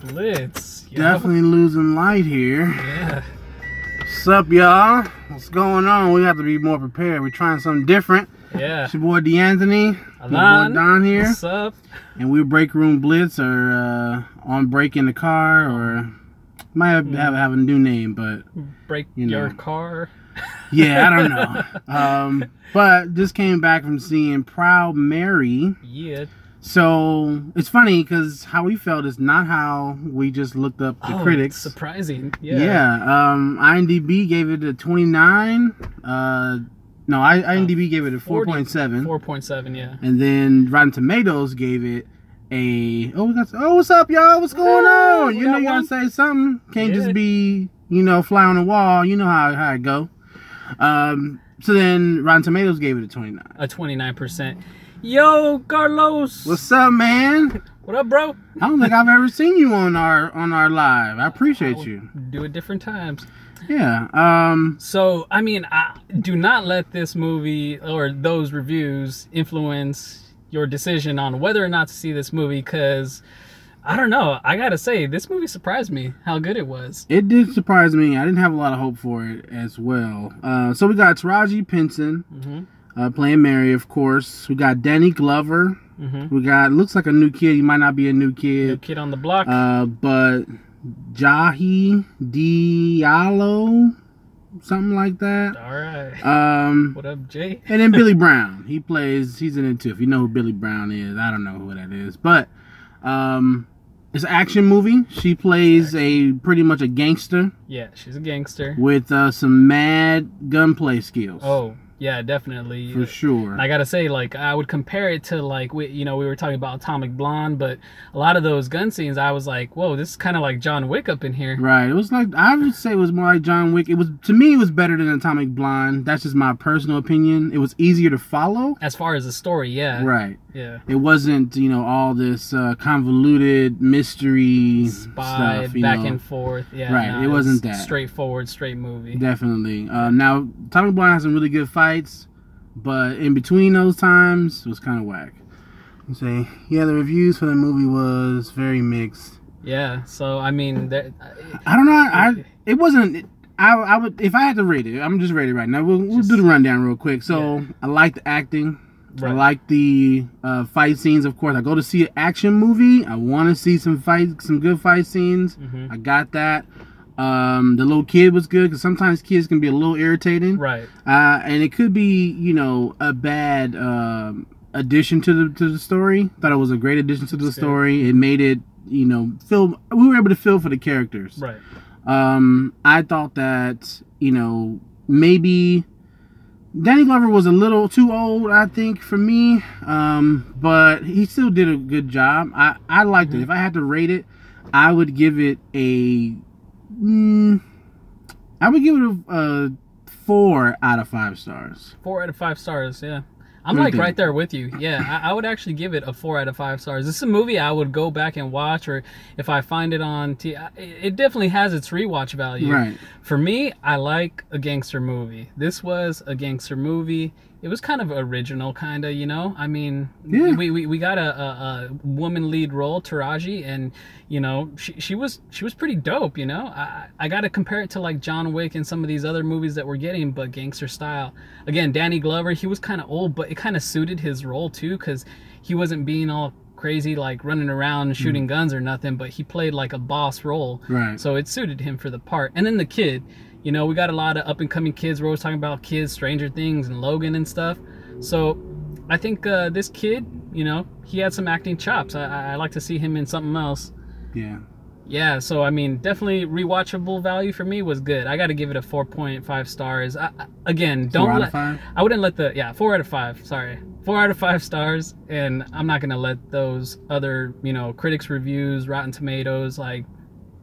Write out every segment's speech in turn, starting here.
Blitz. Yo. Definitely losing light here. Yeah. What's up, y'all? What's going on? We have to be more prepared. We're trying something different. Yeah. It's your boy D'Anthony. Alan. My boy Don here. What's up? And we're Break Room Blitz or on break in the car or might have a new name, but Break you know. your car. Yeah, I don't know. But just came back from seeing Proud Mary. Yeah. So it's funny because how we felt is not how we just looked up the critics. Surprising. Yeah. Yeah. IMDb gave it a 29. No, IMDb gave it a 4.7. 4.7, yeah. And then Rotten Tomatoes gave it a what's up, y'all? What's going on? You know you gotta say something. Can't just be, fly on the wall. You know how it go. So then Rotten Tomatoes gave it a 29. A 29%. Yo, Carlos. What's up, man? What up, bro? I don't think I've ever seen you on our live. I appreciate you. Do it different times. Yeah. So, I mean, do not let this movie or those reviews influence your decision on whether or not to see this movie, because I don't know. I gotta say, this movie surprised me how good it was. It did surprise me. I didn't have a lot of hope for it as well. So we got Taraji P playing Mary, of course. We got Danny Glover. We got, looks like a new kid. He might not be a new kid. New kid on the block. But Jahi Diallo, something like that. All right. What up, Jay? And then Billy Brown. He's in it too. If you know who Billy Brown is, I don't know who that is. But it's an action movie. She plays pretty much a gangster. Yeah, she's a gangster. With some mad gunplay skills. Oh, yeah, definitely. For sure. And I gotta say, like, I would compare it to, like, we were talking about Atomic Blonde, but a lot of those gun scenes, I was like, whoa, this is kind of like John Wick up in here. Right. It was like, I would say it was more like John Wick. To me, it was better than Atomic Blonde. That's just my personal opinion. It was easier to follow. As far as the story, yeah. Right. Yeah. It wasn't, all this convoluted mystery Spy, stuff. back and forth. Yeah. Right. No, it wasn't that. Straightforward, straight movie. Definitely. Now, Atomic Blonde has some really good fights, but in between those times, it was kind of whack. You say, yeah, the reviews for the movie was very mixed. Yeah. So, I mean, I don't know. It wasn't. I would, if I had to rate it, I'm just rating it right now. We'll do the rundown real quick. So, yeah. I like the acting. Right. I like the fight scenes. Of course, I go to see an action movie. I want to see some good fight scenes. I got that. The little kid was good because sometimes kids can be a little irritating. Right. And it could be, a bad addition to the story. Thought it was a great addition to the story. It made it, we were able to feel for the characters. Right. I thought that, maybe Danny Glover was a little too old, I think, for me. But he still did a good job. I liked it. If I had to rate it, I would give it a 4 out of 5 stars. 4 out of 5 stars, yeah. I'm like right there with you. Yeah, I would actually give it a 4 out of 5 stars. This is a movie I would go back and watch, or if I find it on it definitely has its rewatch value. Right. For me, I like a gangster movie. This was a gangster movie. It was kind of original, kind of, I mean, yeah. we got a woman lead role, Taraji, and she was pretty dope. I got to compare it to like John Wick and some of these other movies that we're getting, but gangster style. Again, Danny Glover, he was kind of old, but it kind of suited his role too, because he wasn't being all crazy like running around and shooting guns or nothing, but he played like a boss role. Right. So it suited him for the part. And then the kid. We got a lot of up-and-coming kids. We're always talking about kids, Stranger Things, and Logan and stuff. So I think this kid, he had some acting chops. I like to see him in something else. Yeah. Yeah, so, I mean, definitely rewatchable value for me was good. I got to give it a 4.5 stars. Again, don't 4 out let... of 5? I wouldn't let 4 out of 5, sorry. 4 out of 5 stars, and I'm not going to let those other, critics' reviews, Rotten Tomatoes, like,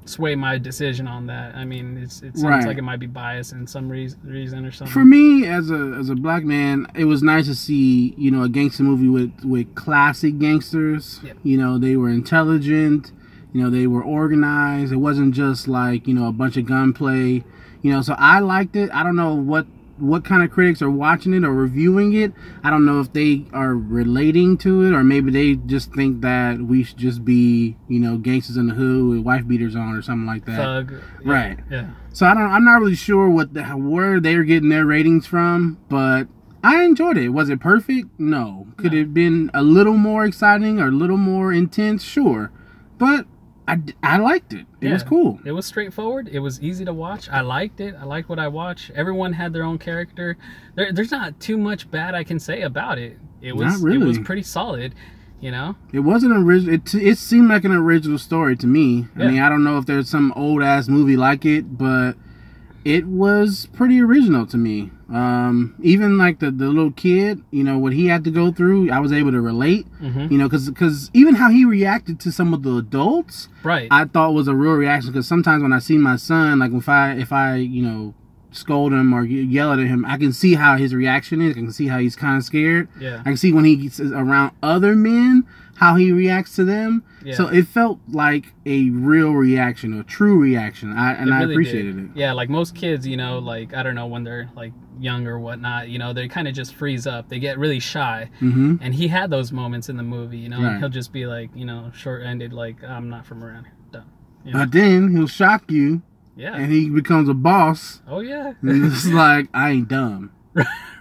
sway my decision on that. I mean, it seems like it might be biased in some reason or something. For me, as a black man, it was nice to see a gangster movie with classic gangsters. Yep. They were intelligent. They were organized. It wasn't just like a bunch of gunplay. So I liked it. I don't know what what kind of critics are watching it or reviewing it. I don't know if they are relating to it, or maybe they just think that we should just be, gangsters in the hood with wife beaters on or something like that. Thug. Right. Yeah. So I'm not really sure where they're getting their ratings from, but I enjoyed it. Was it perfect? No. Could it have been a little more exciting or a little more intense? Sure. But I liked it. It was cool. It was straightforward. It was easy to watch. I liked it. I liked what I watched. Everyone had their own character. There's not too much bad I can say about it. It was pretty solid, It wasn't original. It seemed like an original story to me. Yeah. I mean, I don't know if there's some old ass movie like it, but it was pretty original to me. Even like the little kid, what he had to go through, I was able to relate. Because even how he reacted to some of the adults, right, I thought was a real reaction. Because sometimes when I see my son, like if I scold him or yell at him, I can see how his reaction is. I can see how he's kind of scared. Yeah, I can see when he gets around other men how he reacts to them. Yeah. So it felt like a real reaction, a true reaction. I appreciated it. Yeah, like most kids, like, I don't know, when they're like young or whatnot, they kind of just freeze up. They get really shy. Mm-hmm. And he had those moments in the movie, Right. He'll just be like, short-ended, like, I'm not from around here. Done. But then he'll shock you. Yeah. And he becomes a boss. Oh, yeah. And it's like, I ain't dumb.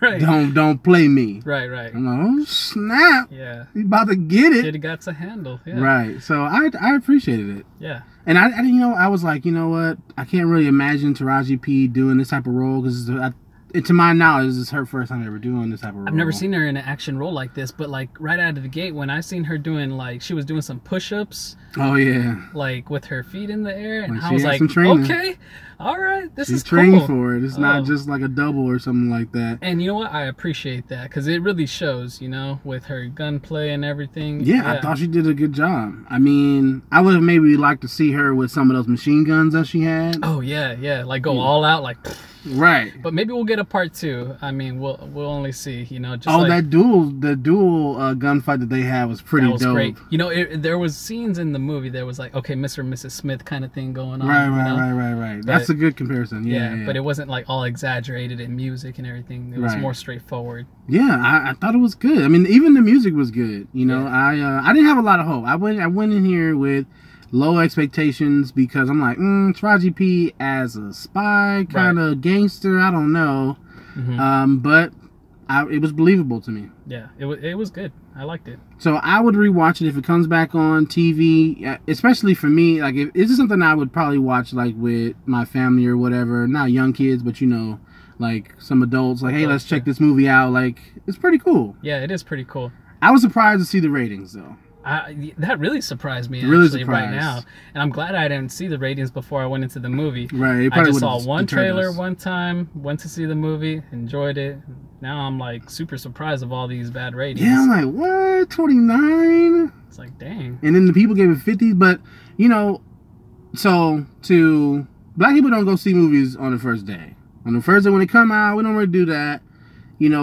Right. Don't play me. Right. I'm like, oh, snap. Yeah. He's about to get it. Kid got to handle. Yeah. Right. So I appreciated it. Yeah. And I was like, you know what? I can't really imagine Taraji P doing this type of role because to my knowledge, this is her first time ever doing this type of role. I've never seen her in an action role like this, but like right out of the gate, when I seen her doing she was doing some push-ups. Oh yeah. Like with her feet in the air, and I was like, okay, all right, this is cool. She's trained for it. It's not just like a double or something like that. And you know what? I appreciate that because it really shows, with her gunplay and everything. Yeah, I thought she did a good job. I mean, I would have maybe liked to see her with some of those machine guns that she had. Oh yeah, like go all out, like. Right. But maybe we'll get a part 2. I mean, we'll only see, just the dual gunfight that they had was pretty dope. That was great. There was scenes in the movie that was like, okay, Mr. and Mrs. Smith kind of thing going on. Right. That's a good comparison. Yeah. But it wasn't like all exaggerated in music and everything. It was more straightforward. Yeah, I thought it was good. I mean, even the music was good. I didn't have a lot of hope. I went in here with low expectations because I'm like, Taraji P as a spy, kind of gangster. I don't know, but it was believable to me. Yeah, it was good. I liked it. So I would rewatch it if it comes back on TV. Especially for me, like if this is something I would probably watch like with my family or whatever. Not young kids, but like some adults. Like, hey, let's check this movie out. Like, it's pretty cool. Yeah, it is pretty cool. I was surprised to see the ratings though. That really surprised me actually right now, and I'm glad I didn't see the ratings before I went into the movie. Right, I just saw one trailer one time, went to see the movie, enjoyed it. Now I'm like super surprised of all these bad ratings. Yeah, I'm like, what? 29? It's like, dang. And then the people gave it 50, but so to black people don't go see movies on the first day. On the first day when they come out, we don't really do that.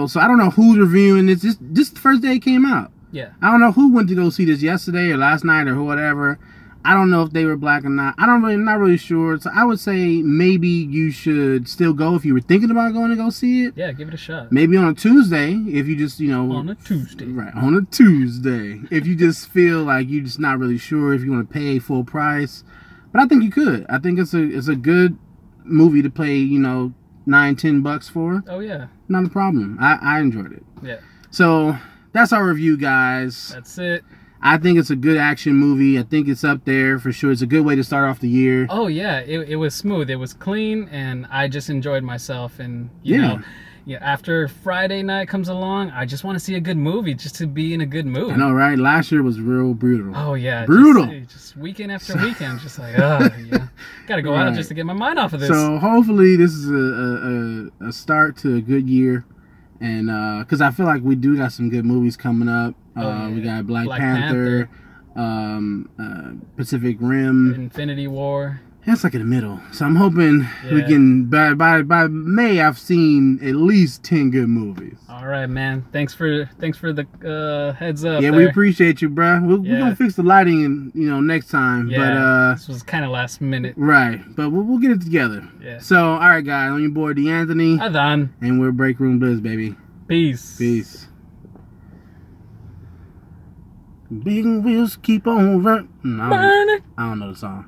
So I don't know who's reviewing this. This the first day it came out. Yeah. I don't know who went to go see this yesterday or last night or whatever. I don't know if they were black or not. I'm not really sure. So I would say maybe you should still go if you were thinking about going to go see it. Yeah, give it a shot. Maybe on a Tuesday if you just, on a Tuesday. Right, on a Tuesday. If you just feel like you're just not really sure if you want to pay full price. But I think you could. I think it's a good movie to pay, $9-10 for. Oh yeah. Not a problem. I enjoyed it. Yeah. So that's our review, guys. That's it. I think it's a good action movie. I think it's up there for sure. It's a good way to start off the year. Oh yeah, it was smooth. It was clean, and I just enjoyed myself. And after Friday night comes along, I just want to see a good movie, just to be in a good mood. I know, right? Last year was real brutal. Oh yeah, brutal. Just weekend after weekend, just like gotta go out just to get my mind off of this. So hopefully this is a start to a good year. And because I feel like we do got some good movies coming up. We got Black Panther. Pacific Rim, Infinity War, That's like in the middle. So I'm hoping we can by May I've seen at least 10 good movies. All right, man. Thanks for the heads up. Yeah, there. we appreciate you, bro. We're gonna fix the lighting and next time. Yeah, but this was kind of last minute. Right, but we'll get it together. Yeah. So all right, guys, I'm your boy D'Anthony. Adan. And we're Break Room Bliss, baby. Peace. Peace. Big wheels keep on running. I don't know the song.